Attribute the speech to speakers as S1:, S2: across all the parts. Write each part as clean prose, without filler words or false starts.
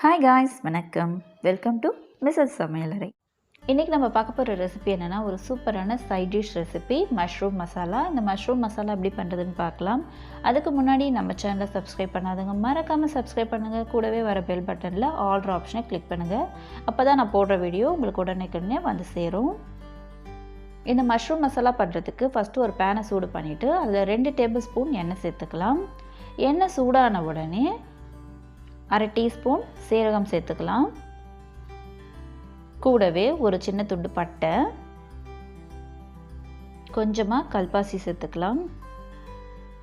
S1: Hi guys, வணக்கம். Welcome to MrsSamalayarai. இன்றைக்கி நம்ம பார்க்க போகிற ரெசிபி என்னென்னா, ஒரு சூப்பரான side dish recipe mushroom masala. இந்த மஷ்ரூம் மசாலா எப்படி பண்ணுறதுன்னு பார்க்கலாம். அதுக்கு முன்னாடி நம்ம சேனலை சப்ஸ்கிரைப் பண்ணாதவங்க மறக்காமல் சப்ஸ்கிரைப் பண்ணுங்கள். கூடவே வர பெல் பட்டனில் ஆல்ட்ரு ஆப்ஷனை கிளிக் பண்ணுங்கள். அப்போ தான் நான் போடுற வீடியோ உங்களுக்கு உடனே வந்து சேரும். இந்த மஷ்ரூம் மசாலா பண்ணுறதுக்கு ஃபஸ்ட்டு ஒரு பேனை சூடு பண்ணிவிட்டு அதில் 2 டேபிள் ஸ்பூன் எண்ணெய் சேர்த்துக்கலாம். எண்ணெய் சூடான உடனே 1/2 டீஸ்பூன் சீரகம் சேர்த்துக்கலாம். கூடவே ஒரு சின்ன துண்டு பட்டை, கொஞ்சமாக கல்பாசி சேர்த்துக்கலாம்.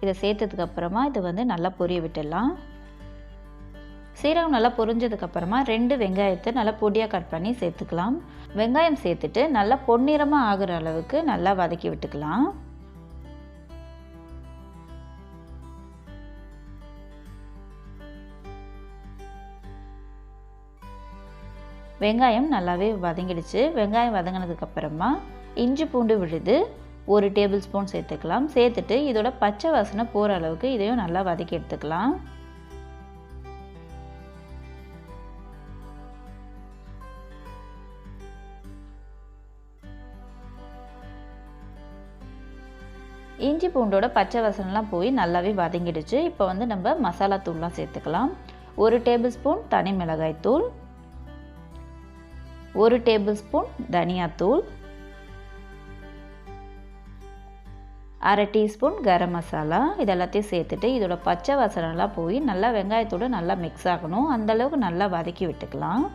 S1: இதை சேர்த்ததுக்கு அப்புறமா இதை நல்லா பொரிய விட்டுடலாம். சீரகம் நல்லா பொரிஞ்சதுக்கப்புறமா 2 வெங்காயத்தை நல்லா பொடியாக கட் பண்ணி சேர்த்துக்கலாம். வெங்காயம் சேர்த்துட்டு நல்லா பொன்னிறமாக ஆகிற அளவுக்கு நல்லா வதக்கி விட்டுக்கலாம். வெங்காயம் நல்லாவே வதங்கிடுச்சு. வெங்காயம் வதங்கினதுக்கப்புறமா இஞ்சி பூண்டு விழுது 1 டேபிள் ஸ்பூன் சேர்த்துக்கலாம். சேர்த்துட்டு இதோட பச்சை வாசனை போகிற அளவுக்கு இதையும் நல்லா வதக்கி எடுத்துக்கலாம். இஞ்சி பூண்டோட பச்சை வாசனைலாம் போய் நல்லாவே வதங்கிடுச்சு. இப்போ நம்ம மசாலா தூள்லாம் சேர்த்துக்கலாம். 1 டேபிள் ஸ்பூன் தனி மிளகாய் தூள், 1 டேபிள் ஸ்பூன் தனியாத்தூள், 1/2 டீஸ்பூன் கரம் மசாலா. இது எல்லாத்தையும் சேர்த்துட்டு இதோட பச்சை வாசனைலாம் போய் நல்லா வெங்காயத்தோடு நல்லா மிக்ஸ் ஆகணும். அந்தளவுக்கு நல்லா வதக்கி விட்டுக்கலாம்.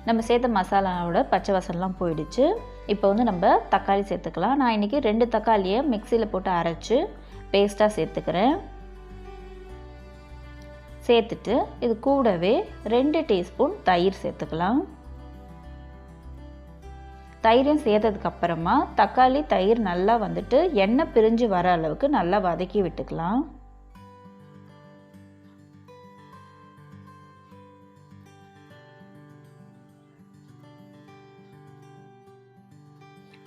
S1: நம்ம சேர்த்த மசாலாவோட பச்சை வாசனைலாம் போயிடுச்சு. இப்போ நம்ம தக்காளி சேர்த்துக்கலாம். நான் இன்றைக்கி 2 தக்காளியை மிக்சியில் போட்டு அரைச்சி பேஸ்ட்டாக சேர்த்துக்கிறேன். சேர்த்துட்டு இது கூடவே 2 டீஸ்பூன் தயிர் சேர்த்துக்கலாம். தயிரையும் சேர்த்ததுக்கப்புறமா தக்காளி தயிர் நல்லா எண்ணெய் பிரிஞ்சு வர அளவுக்கு நல்லா வதக்கி விட்டுக்கலாம்.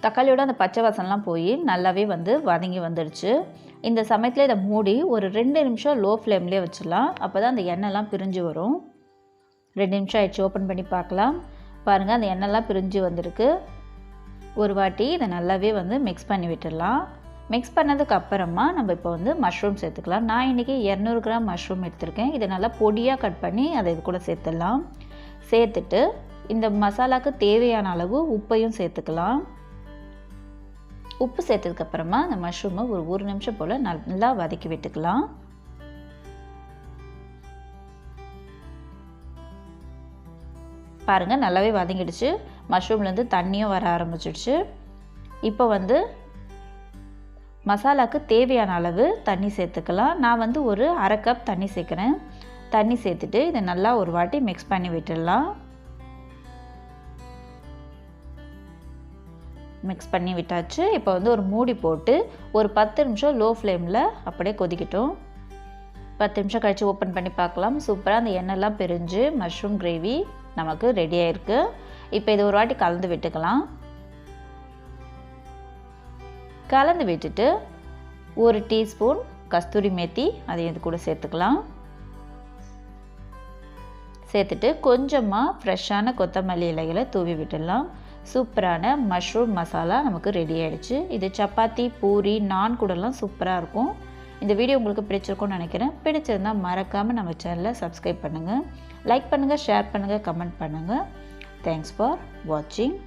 S1: தக்காளியோட அந்த பச்சை வாசனைலாம் போய் நல்லாவே வதங்கி வந்துடுச்சு. இந்த சமயத்தில் இதை மூடி ஒரு 2 நிமிஷம் லோ ஃப்ளேம்லேயே வச்சிடலாம். அப்போ தான் அந்த எண்ணெய்லாம் பிரிஞ்சு வரும். 2 நிமிஷம் ஆயிடுச்சு. ஓப்பன் பண்ணி பார்க்கலாம். பாருங்கள், அந்த எண்ணெய்லாம் பிரிஞ்சு வந்திருக்கு. ஒரு வாட்டி இதை நல்லாவே மிக்ஸ் பண்ணி விட்டுடலாம். மிக்ஸ் பண்ணதுக்கு அப்புறமா நம்ம இப்போ மஷ்ரூம் சேர்த்துக்கலாம். நான் இன்றைக்கி 200 கிராம் மஷ்ரூம் எடுத்திருக்கேன். இதை நல்லா பொடியாக கட் பண்ணி அதை இது கூட சேர்த்துடலாம். சேர்த்துட்டு இந்த மசாலாவுக்கு தேவையான அளவு உப்பையும் சேர்த்துக்கலாம். உப்பு சேர்த்ததுக்கப்புறமா அந்த மஷ்ரூமை ஒரு 1 நிமிஷம் போல் நல்லா வதக்கி விட்டுக்கலாம். பாருங்கள், நல்லாவே வதங்கிடுச்சு. மஷ்ரூம்லேருந்து தண்ணியும் வர ஆரம்பிச்சிடுச்சு. இப்போ மசாலாவுக்கு தேவையான அளவு தண்ணி சேர்த்துக்கலாம். நான் ஒரு 1/2 கப் தண்ணி சேர்க்குறேன். தண்ணி சேர்த்துட்டு இதை நல்லா ஒரு வாட்டி மிக்ஸ் பண்ணி விட்டுடலாம். மிக்ஸ் பண்ணி விட்டாச்சு. இப்போ ஒரு மூடி போட்டு ஒரு 10 நிமிஷம் லோ ஃப்ளேமில் அப்படியே கொதிக்கட்டும். 10 நிமிஷம் கழித்து ஓப்பன் பண்ணி பார்க்கலாம். சூப்பராக அந்த எண்ணெய்லாம் பிரிஞ்சு மஷ்ரூம் கிரேவி நமக்கு ரெடி ஆகிருக்கு. இப்போ இது ஒரு வாட்டி கலந்து விட்டுக்கலாம். கலந்து விட்டுட்டு 1 டீஸ்பூன் கஸ்தூரி மேத்தி அதையும் இது கூட சேர்த்துக்கலாம். சேர்த்துட்டு கொஞ்சமாக ஃப்ரெஷ்ஷான கொத்தமல்லி இலைகளை தூவி விட்டுடலாம். சூப்பரான மஷ்ரூம் மசாலா நமக்கு ரெடி ஆகிடுச்சு. இது சப்பாத்தி, பூரி, நான் கூடலாம் சூப்பராக இருக்கும். இந்த வீடியோ உங்களுக்கு பிடிச்சிருக்கும்னு நினைக்கிறேன். பிடிச்சிருந்தால் மறக்காமல் நம்ம சேனலை சப்ஸ்கிரைப் பண்ணுங்கள், லைக் பண்ணுங்கள், ஷேர் பண்ணுங்கள், கமெண்ட் பண்ணுங்கள். தேங்க்ஸ் ஃபார் வாட்சிங்.